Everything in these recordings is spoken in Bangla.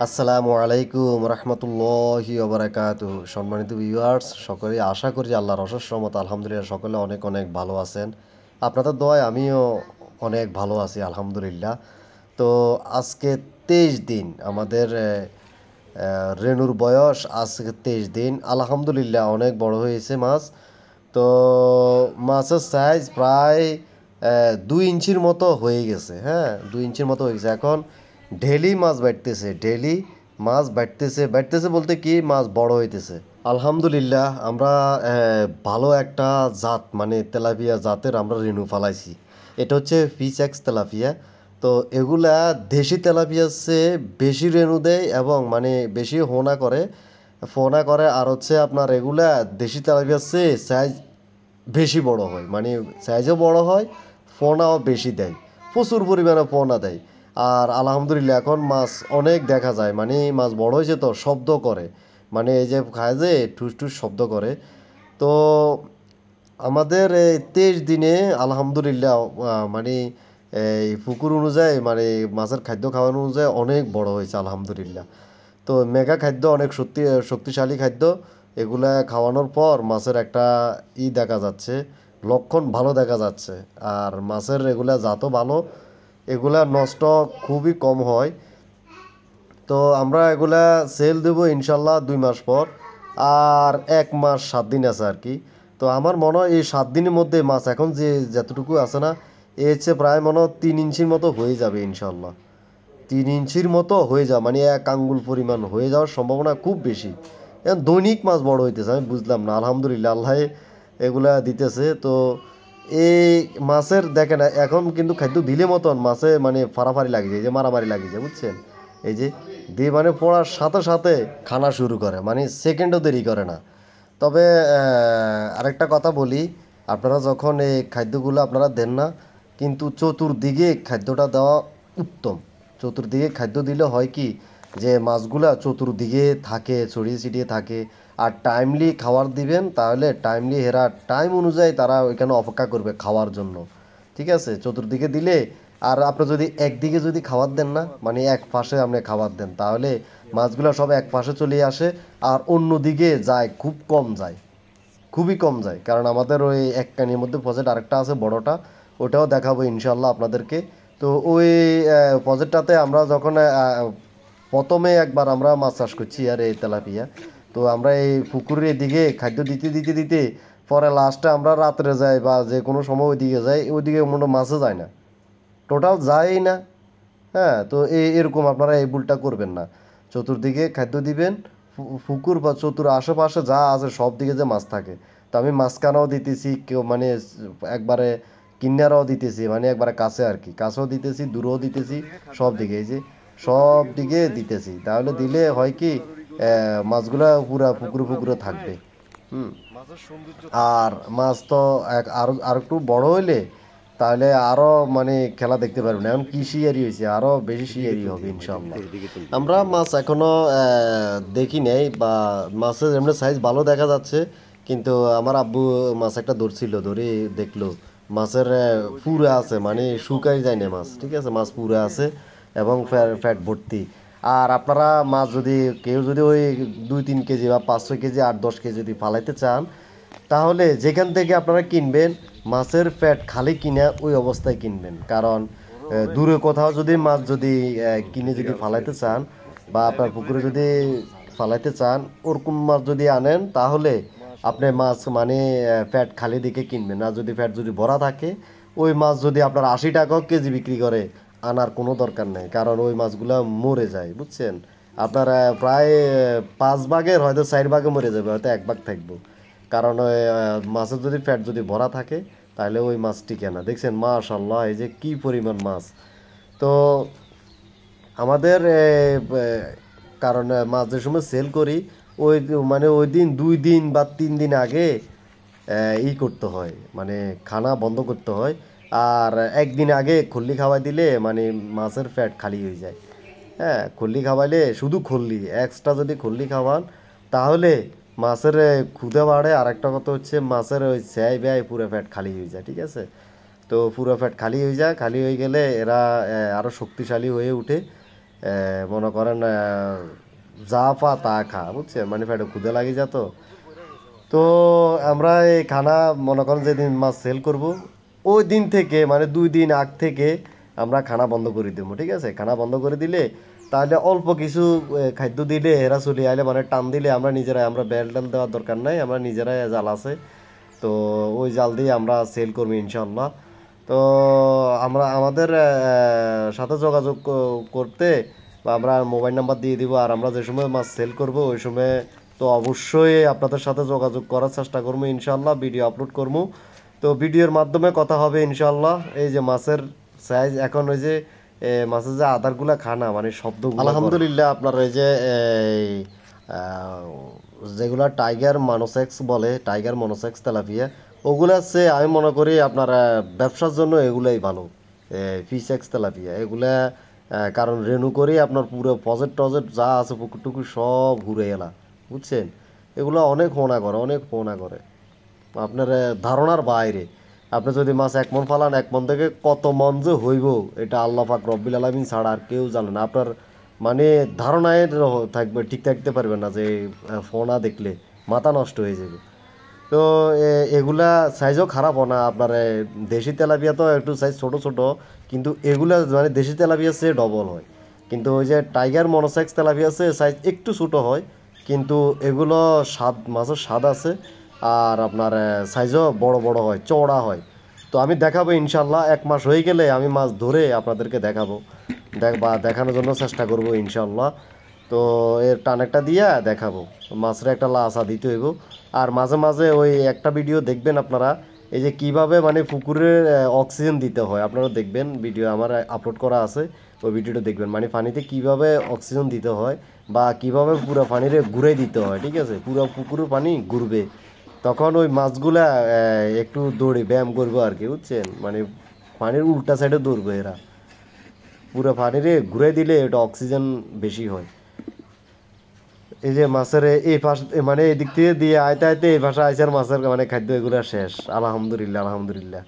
আসসালামু আলাইকুম রহমতুল্লাহি ওবরাকাতুহু। সম্মানিত ভিউয়ার্স, সকলেই আশা করি আল্লাহর অশেষ রহমত আলহামদুলিল্লাহ সকলে অনেক অনেক ভালো আছেন। আপনাদের দোয়ায় আমিও অনেক ভালো আছি আলহামদুলিল্লাহ। তো আজকে 23 দিন আমাদের রেনুর বয়স, আজকে 23 দিন। আলহামদুলিল্লাহ অনেক বড় হয়েছে মাছ। তো মাছের সাইজ প্রায় 2 ইঞ্চির মতো হয়ে গেছে। হ্যাঁ, 2 ইঞ্চির মতো হয়ে গেছে। এখন ডেলি মাছ বাড়তেছে, ডেলি মাছ বাড়তেছে বাড়তেছে বলতে কি মাছ বড় হইতেছে। আলহামদুলিল্লাহ আমরা ভালো একটা জাত মানে তেলাপিয়া জাতের আমরা রেনু ফালাইছি। এটা হচ্ছে ফিশ এক্স তেলাপিয়া। তো এগুলা দেশি তেলাপিয়ার চেয়ে বেশি রেনু দেয় এবং মানে বেশি ফোনা করে। আর হচ্ছে আপনার এগুলা দেশি তেলাপিয়ার চেয়ে সাইজ বেশি বড় হয়, মানে সাইজও বড় হয়, ফোনাও বেশি দেয়, প্রচুর পরিমাণে ফোনা দেয়। আর আলহামদুলিল্লাহ এখন মাছ অনেক দেখা যায়, মানে মাছ বড় হয়েছে তো শব্দ করে, মানে এই যে খায় যে ঠুস ঠুস শব্দ করে। তো আমাদের এই 23 দিনে আলহামদুলিল্লাহ মানে এই পুকুর অনুযায়ী মানে মাছের খাদ্য খাওয়ানো অনুযায়ী অনেক বড় হয়েছে আলহামদুলিল্লাহ। তো মেগা খাদ্য অনেক শক্তিশালী খাদ্য। এগুলা খাওয়ানোর পর মাছের একটা দেখা যাচ্ছে, লক্ষণ ভালো দেখা যাচ্ছে। আর মাছের এগুলা জাতও ভালো, এগুলা নষ্ট খুবই কম হয়। তো আমরা এগুলা সেল দেবো ইনশাল্লাহ 2 মাস পর। আর 1 মাস 7 দিন আছে আর কি। তো আমার মনে হয় এই 7 দিনের মধ্যে মাছ এখন যে যতটুকু আছে না, এর চেয়ে প্রায় মনে হয় 3 ইঞ্চির মতো হয়ে যাবে ইনশাল্লাহ। 3 ইঞ্চির মতো হয়ে যাওয়া মানে 1 আঙ্গুল পরিমাণ হয়ে যাওয়ার সম্ভাবনা খুব বেশি। এখন দৈনিক মাছ বড় হইতেছে, আমি বুঝলাম না। আলহামদুলিল্লাহ আল্লাহ এগুলা দিতেছে। তো এই মাছের দেখেন এখন কিন্তু খাদ্য দিলে মতন মাছে মানে ফাড়াফাড়ি লাগে যায়, এই যে মারামারি লাগে যায়, বুঝছেন? এই যে দিয়ে মানে পড়ার সাথে সাথে খানা শুরু করে, মানে সেকেন্ডও দেরি করে না। তবে আরেকটা কথা বলি, আপনারা যখন এই খাদ্যগুলো আপনারা দেন না, কিন্তু চতুর্দিকে খাদ্যটা দেওয়া উত্তম। চতুর্দিকে খাদ্য দিলে হয় কি, যে মাছগুলা চতুর্দিকে থাকে, ছড়িয়ে ছিটিয়ে থাকে। আর টাইমলি খাবার দিবেন, তাহলে টাইমলি হেরা টাইম অনুযায়ী তারা ওইখানে অপেক্ষা করবে খাওয়ার জন্য। ঠিক আছে, চতুর্দিকে দিলে। আর আপনি যদি একদিকে যদি খাবার দেন না, মানে এক পাশে আপনি খাবার দেন, তাহলে মাছগুলো সব এক পাশে চলে আসে। আর অন্যদিকে যায় খুব কম যায়, খুবই কম যায়। কারণ আমাদের ওই এক কানির মধ্যে প্রজেক্ট আরেকটা আছে বড়টা, ওটাও দেখাবো ইনশাল্লাহ আপনাদেরকে। তো ওই প্রজেক্টটাতে আমরা যখন প্রথমে একবার আমরা মাছ চাষ করছি আর এই তেলাপিয়া। তো আমরা এই পুকুরের এদিকে খাদ্য দিতে দিতে দিতে পরে লাস্টে আমরা রাত্রে যাই বা যে কোনো সময় ওইদিকে যাই, ওইদিকে মনে হয় মাছও যায় না, টোটাল যায়ই না। হ্যাঁ, তো এরকম আপনারা এই ভুলটা করবেন না। চতুর্দিকে খাদ্য দিবেন, পুকুর বা চতুর আশেপাশে যা আছে সব দিকে যে মাছ থাকে। তো আমি মাঝখানেও দিতেছি, কেউ মানে একবারে কিনারাও দিতেছি, মানে একবারে কাছে আর কি, কাছেও দিতেছি, দূরেও দিতেছি, সব দিকে এই যে সব দিকে দিতেছি। তাহলে দিলে হয় কি, মাছগুলা পুরা পুকুরে পুকুরে থাকবে। হুম। আর মাছ তো আর একটু বড় হইলে তাহলে আরো মানে খেলা দেখতে পারবেন। এখন কি শিয়ারি হয়েছে, আরো বেশি শিয়ারি হবে ইনশাল্লাহ। আমরা মাছ এখনো দেখি নাই, বা মাছের এমনি সাইজ ভালো দেখা যাচ্ছে। কিন্তু আমার আব্বু মাছ একটা ধরছিল, ধরে দেখলো মাছের পুরা আছে, মানে শুকাই যায় না মাছ। ঠিক আছে, মাছ পুরা আছে এবং ফ্যাট ভর্তি। আর আপনারা মাছ যদি কেউ যদি ওই 2-3 কেজি বা 5-6 কেজি 8-10 কেজি যদি ফালাইতে চান, তাহলে যেখান থেকে আপনারা কিনবেন মাছের ফ্যাট খালি কিনা ওই অবস্থায় কিনবেন। কারণ দূরে কোথাও যদি মাছ যদি কিনে যদি ফালাইতে চান, বা আপনার পুকুরে যদি ফালাইতে চান, ওরকম মাছ যদি আনেন, তাহলে আপনি মাছ মানে ফ্যাট খালি দিকে কিনবেন। আর যদি ফ্যাট যদি ভরা থাকে, ওই মাছ যদি আপনার 80 টাকাও কেজি বিক্রি করে, আনার কোনো দরকার নেই। কারণ ওই মাছগুলো মরে যায়, বুঝছেন? আপনার প্রায় 5 ভাগের হয়তো 4 ভাগে মরে যাবে, হয়তো 1 ভাগ থাকবো। কারণ ওই মাছের যদি ফ্যাট যদি ভরা থাকে, তাহলে ওই মাছ টিকে না। দেখছেন মাশাল্লাহ এই যে কি পরিমাণ মাছ। তো আমাদের কারণ মাছ যে সময় সেল করি, ওই মানে ওই দিন 2 দিন বা 3 দিন আগে করতে হয়, মানে খানা বন্ধ করতে হয়। আর একদিন আগে খল্লি খাওয়াই দিলে মানে মাছের ফ্যাট খালি হয়ে যায়। হ্যাঁ, খল্লি খাওয়াইলে শুধু খল্লি এক্সট্রা যদি খল্লি খাওয়ান, তাহলে মাছের ক্ষুধা বাড়ে। আর একটা কথা হচ্ছে মাছের ওই স্যায় ব্যয় পুরো ফ্যাট খালি হয়ে যায়। ঠিক আছে, তো পুরো ফ্যাট খালি হয়ে যায়, খালি হয়ে গেলে এরা আরও শক্তিশালী হয়ে ওঠে। মনে করেন যা পা তা খা, বুঝছেন, মানে পেটে ক্ষুদে লাগি যেত। তো আমরা এই খানা মনে করেন যেদিন মাছ সেল করব ওই দিন থেকে মানে 2 দিন আগ থেকে আমরা খানা বন্ধ করে দেবো, ঠিক আছে? খানা বন্ধ করে দিলে তাহলে অল্প কিছু খাদ্য দিলে এরা চলে আইলে মানে টান দিলে আমরা নিজেরাই, আমরা বেল টেল দেওয়ার দরকার নাই, আমরা নিজেরাই জাল আছে, তো ওই জাল দিয়ে আমরা সেল করবো ইনশাল্লাহ। তো আমরা আমাদের সাথে যোগাযোগ করতে বা আমরা মোবাইল নাম্বার দিয়ে দিব, আর আমরা যে সময় মাছ সেল করব ওই সময় তো অবশ্যই আপনাদের সাথে যোগাযোগ করার চেষ্টা করবো ইনশাল্লাহ, ভিডিও আপলোড করবো। তো ভিডিওর মাধ্যমে কথা হবে ইনশাল্লাহ। এই যে মাছের সাইজ এখন ওই যে মাছের যে আদারগুলা খানা মানে শব্দগুলো আলহামদুলিল্লাহ আপনার ওই যে এই যেগুলা টাইগার মনোসেক্স বলে, টাইগার মনোসেক্স তেলাপিয়া, ওগুলা হচ্ছে আমি মনে করি আপনার ব্যবসার জন্য এগুলাই ভালো। ফিশ এক্স তেলাপিয়া এগুলা কারণ রেনু করে আপনার পুরো প্রজেক্ট টজেক্ট যা আছে পুকুর টুকুর সব ঘুরে এলা, বুঝছেন? এগুলো অনেক ফোনা করে, অনেক ফোনা করে আপনার ধারণার বাইরে। আপনি যদি মাছ 1 মণ ফালান, 1 মণ থেকে কত মণ যে হইব এটা আল্লাহ পাক রব্বিল আলামিন ছাড়া আর কেউ জানে না। আপনার মানে ধারণায় থাকবে, ঠিক থাকতে পারবেন না যে ফোনা দেখলে মাথা নষ্ট হয়ে যাবে। তো এগুলা সাইজও খারাপ হয় না আপনার দেশি তেলাপিয়া তো একটু সাইজ ছোট ছোট, কিন্তু এগুলা মানে দেশি তেলাপিয়া চেয়ে ডবল হয়। কিন্তু ওই যে টাইগার মনোসেক্স তেলাপিয়া আছে সাইজ একটু ছোট হয়, কিন্তু এগুলো স্বাদ, মাছের স্বাদ আছে, আর আপনার সাইজও বড় বড় হয়, চওড়া হয়। তো আমি দেখাবো ইনশাল্লাহ, 1 মাস হয়ে গেলে আমি মাছ ধরে আপনাদেরকে দেখাবো, বা দেখানোর জন্য চেষ্টা করব ইনশাল্লাহ। তো এর টানেরটা দিয়া দেখাবো, মাছের একটা লাসা দিতে হইব। আর মাঝে মাঝে ওই একটা ভিডিও দেখবেন আপনারা, এই যে কিভাবে মানে পুকুরে অক্সিজেন দিতে হয় আপনারা দেখবেন, ভিডিও আমার আপলোড করা আছে, ওই ভিডিওটা দেখবেন, মানে পানিতে কিভাবে অক্সিজেন দিতে হয় বা কিভাবে পুরো পানিরে ঘুরে দিতে হয়, ঠিক আছে? পুরো পুকুরের পানি ঘুরবে, তখন ওই মাছগুলা একটু দৌড়ে ব্যায়াম করবো আর কি, বুঝছেন, মানে পানির উল্টা সাইডে দৌড়বে এরা, পুরো পানিরে ঘুরে দিলে এটা অক্সিজেন বেশি হয়। এই যে মাছের এই পাশ মানে এদিক থেকে দিয়ে আইতে আইতে এই পাশে আইসার মাছের মানে খাদ্য এগুলো শেষ, আলহামদুলিল্লাহ আলহামদুলিল্লাহ,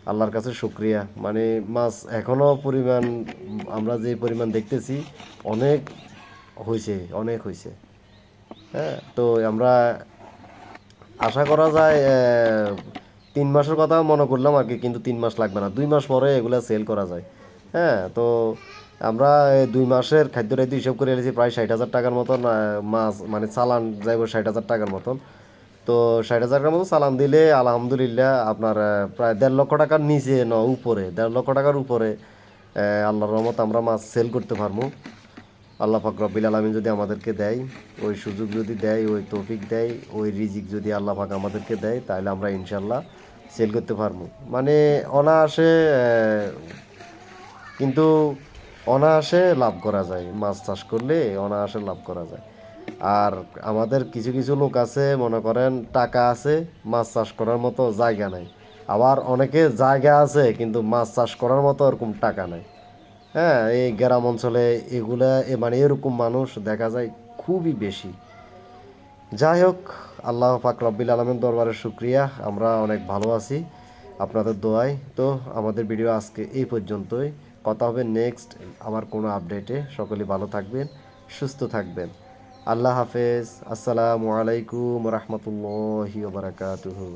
আল্লাহর কাছে শুক্রিয়া। মানে মাছ এখনো পরিমাণ আমরা যে পরিমাণ দেখতেছি অনেক হয়েছে, অনেক হয়েছে। হ্যাঁ, তো আমরা আশা করা যায় 3 মাসের কথা মনে করলাম আর কি, কিন্তু 3 মাস লাগবে না, 2 মাস পরে এগুলা সেল করা যায়। হ্যাঁ, তো আমরা 2 মাসের খাদ্য রাইতে হিসাব করে এনেছি প্রায় 60,000 টাকার মতন মাছ মানে চালান যাইব 60,000 টাকার মতন। তো 60,000 টাকার মতো চালান দিলে আলহামদুলিল্লাহ আপনার প্রায় 1.5 লক্ষ টাকার নিচে উপরে 1.5 লক্ষ টাকার উপরে আল্লাহর রহমত আমরা মাছ সেল করতে পারবো। আল্লাহ পাক রব্বিল আলামিন যদি আমাদেরকে দেয়, ওই সুযোগ যদি দেয়, ওই তৌফিক দেয়, ওই রিজিক যদি আল্লাহ পাক আমাদেরকে দেয়, তাহলে আমরা ইনশাল্লাহ সেল করতে পারবো। মানে অনায়াসে কিন্তু অনায়াসে লাভ করা যায়, মাছ চাষ করলে অনায়াসে লাভ করা যায়। আর আমাদের কিছু কিছু লোক আছে মনে করেন টাকা আছে, মাছ চাষ করার মতো জায়গা নাই। আবার অনেকে জায়গা আছে কিন্তু মাছ চাষ করার মতো এরকম টাকা নাই। হ্যাঁ, এই গ্রাম অঞ্চলে এগুলা মানে এরকম মানুষ দেখা যায় খুবই বেশি। যাই হোক, আল্লাহ পাক রব্বিল আলামিন দরবারে শুক্রিয়া, আমরা অনেক ভালো আছি আপনাদের দোয়ায়। তো আমাদের ভিডিও আজকে এই পর্যন্তই, কথা হবে নেক্সট আবার কোনো আপডেটে। সকলে ভালো থাকবেন, সুস্থ থাকবেন। আল্লাহ হাফেজ, আসসালামু আলাইকুম রহমতুল্লাহি ওয়া বারাকাতুহু।